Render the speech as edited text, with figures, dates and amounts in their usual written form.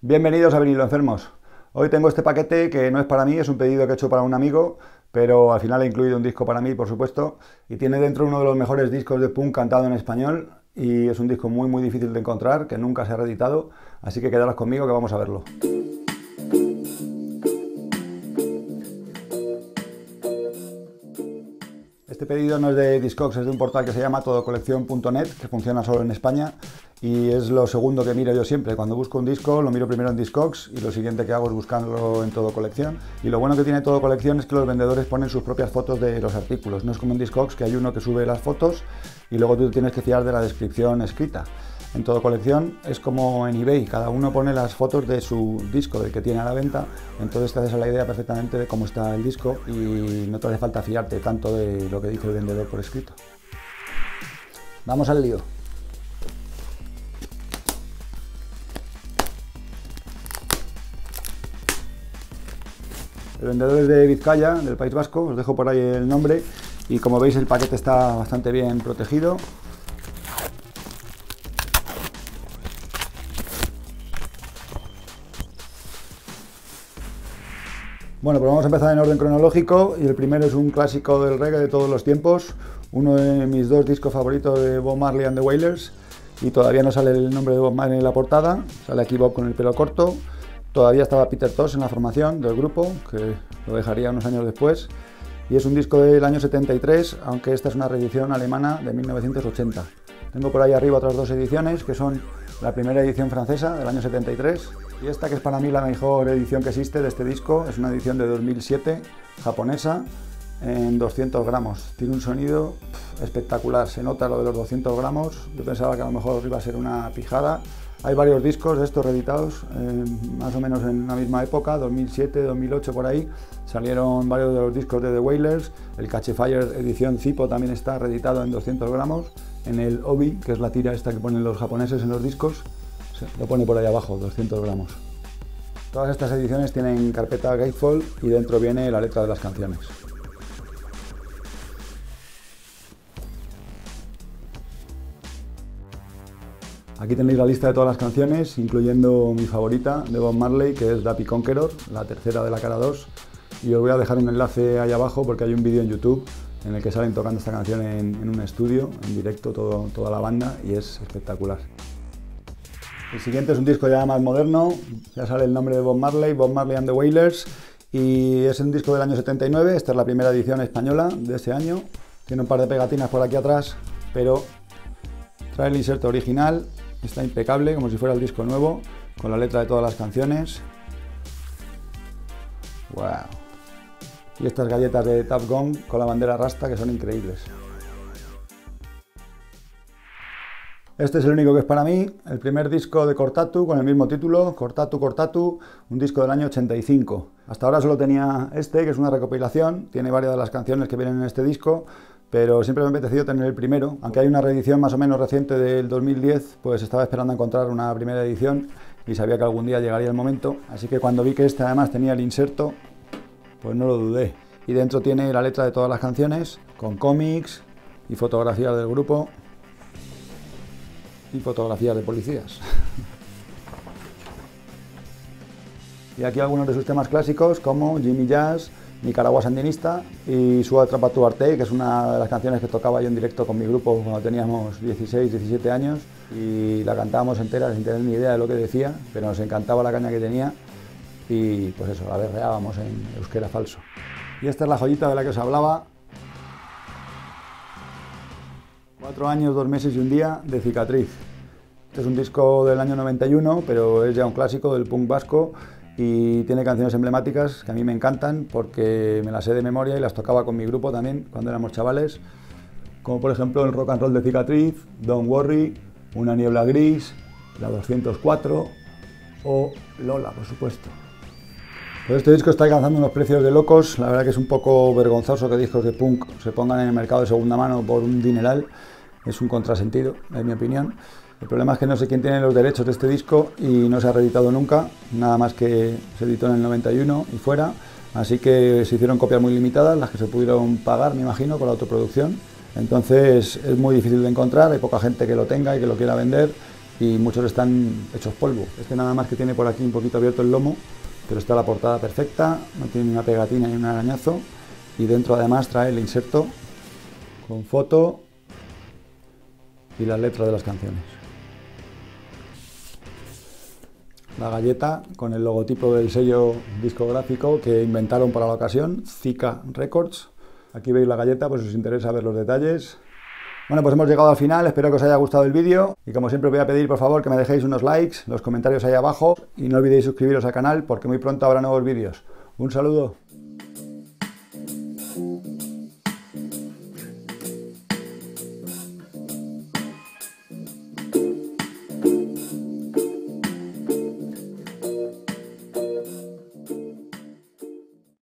Bienvenidos a Vinilo Enfermos. Hoy tengo este paquete que no es para mí, es un pedido que he hecho para un amigo, pero al final he incluido un disco para mí, por supuesto, y tiene dentro uno de los mejores discos de punk cantado en español, y es un disco muy difícil de encontrar, que nunca se ha reeditado, así que quedaros conmigo que vamos a verlo. Este pedido no es de Discogs, es de un portal que se llama todocolección.net, que funciona solo en España, y es lo segundo que miro yo siempre. Cuando busco un disco lo miro primero en Discogs y lo siguiente que hago es buscarlo en Todo Colección. Y lo bueno que tiene Todo Colección es que los vendedores ponen sus propias fotos de los artículos. No es como en Discogs, que hay uno que sube las fotos y luego tú tienes que fiar de la descripción escrita. En Todo Colección es como en eBay, cada uno pone las fotos de su disco, del que tiene a la venta, entonces te haces la idea perfectamente de cómo está el disco y no te hace falta fiarte tanto de lo que dice el vendedor por escrito. Vamos al lío. El vendedor es de Vizcaya, del País Vasco, os dejo por ahí el nombre y como veis el paquete está bastante bien protegido. Bueno, pues vamos a empezar en orden cronológico y el primero es un clásico del reggae de todos los tiempos, uno de mis dos discos favoritos de Bob Marley and the Wailers, y todavía no sale el nombre de Bob Marley en la portada, sale aquí Bob con el pelo corto, todavía estaba Peter Tosh en la formación del grupo, que lo dejaría unos años después, y es un disco del año 73, aunque esta es una reedición alemana de 1980. Tengo por ahí arriba otras dos ediciones, que son la primera edición francesa del año 73, y esta que es para mí la mejor edición que existe de este disco, es una edición de 2007, japonesa, en 200 gramos. Tiene un sonido espectacular, se nota lo de los 200 gramos, yo pensaba que a lo mejor iba a ser una pijada. Hay varios discos de estos reeditados, más o menos en la misma época, 2007, 2008 por ahí, salieron varios de los discos de The Wailers, el Catch a Fire edición Zippo también está reeditado en 200 gramos, en el Obi, que es la tira esta que ponen los japoneses en los discos, lo pone por ahí abajo, 200 gramos. Todas estas ediciones tienen carpeta gatefold y dentro viene la letra de las canciones. Aquí tenéis la lista de todas las canciones, incluyendo mi favorita de Bob Marley, que es Dappy Conqueror, la tercera de la cara 2. Y os voy a dejar un enlace ahí abajo porque hay un vídeo en YouTube en el que salen tocando esta canción en un estudio, en directo, toda la banda, y es espectacular. El siguiente es un disco ya más moderno, ya sale el nombre de Bob Marley and the Wailers, y es un disco del año 79, esta es la primera edición española de ese año. Tiene un par de pegatinas por aquí atrás, pero trae el inserto original. Está impecable, como si fuera el disco nuevo, con la letra de todas las canciones. ¡Wow! Y estas galletas de Tuff Gum con la bandera rasta que son increíbles. Este es el único que es para mí, el primer disco de Cortatu con el mismo título, Cortatu, un disco del año 85. Hasta ahora solo tenía este, que es una recopilación, tiene varias de las canciones que vienen en este disco, pero siempre me ha apetecido tener el primero, aunque hay una reedición más o menos reciente del 2010, pues estaba esperando encontrar una primera edición y sabía que algún día llegaría el momento, así que cuando vi que este además tenía el inserto, pues no lo dudé. Y dentro tiene la letra de todas las canciones, con cómics y fotografías del grupo y fotografías de policías. Y aquí algunos de sus temas clásicos como Jimmy Jazz, Nicaragua Sandinista y Su Atrapa tu Arte, que es una de las canciones que tocaba yo en directo con mi grupo cuando teníamos 16, 17 años y la cantábamos entera sin tener ni idea de lo que decía, pero nos encantaba la caña que tenía y pues eso, la berreábamos en euskera falso. Y esta es la joyita de la que os hablaba. 4 años, 2 meses y un día de Cicatriz. Este es un disco del año 91, pero es ya un clásico del punk vasco y tiene canciones emblemáticas que a mí me encantan porque me las sé de memoria y las tocaba con mi grupo también cuando éramos chavales, como por ejemplo el Rock and Roll de Cicatriz, Don't Worry, Una niebla gris, la 204 o Lola, por supuesto. Pues este disco está alcanzando unos precios de locos, la verdad que es un poco vergonzoso que discos de punk se pongan en el mercado de segunda mano por un dineral, es un contrasentido, en mi opinión. El problema es que no sé quién tiene los derechos de este disco y no se ha reeditado nunca, nada más que se editó en el 91 y fuera, así que se hicieron copias muy limitadas, las que se pudieron pagar, me imagino, con la autoproducción. Entonces es muy difícil de encontrar, hay poca gente que lo tenga y que lo quiera vender y muchos están hechos polvo. Este nada más que tiene por aquí un poquito abierto el lomo, pero está la portada perfecta, no tiene ni una pegatina ni un arañazo, y dentro además trae el inserto con foto y las letras de las canciones. La galleta con el logotipo del sello discográfico que inventaron para la ocasión, Zika Records. Aquí veis la galleta, pues si os interesa ver los detalles. Bueno, pues hemos llegado al final, espero que os haya gustado el vídeo y como siempre os voy a pedir por favor que me dejéis unos likes, los comentarios ahí abajo y no olvidéis suscribiros al canal porque muy pronto habrá nuevos vídeos. Un saludo.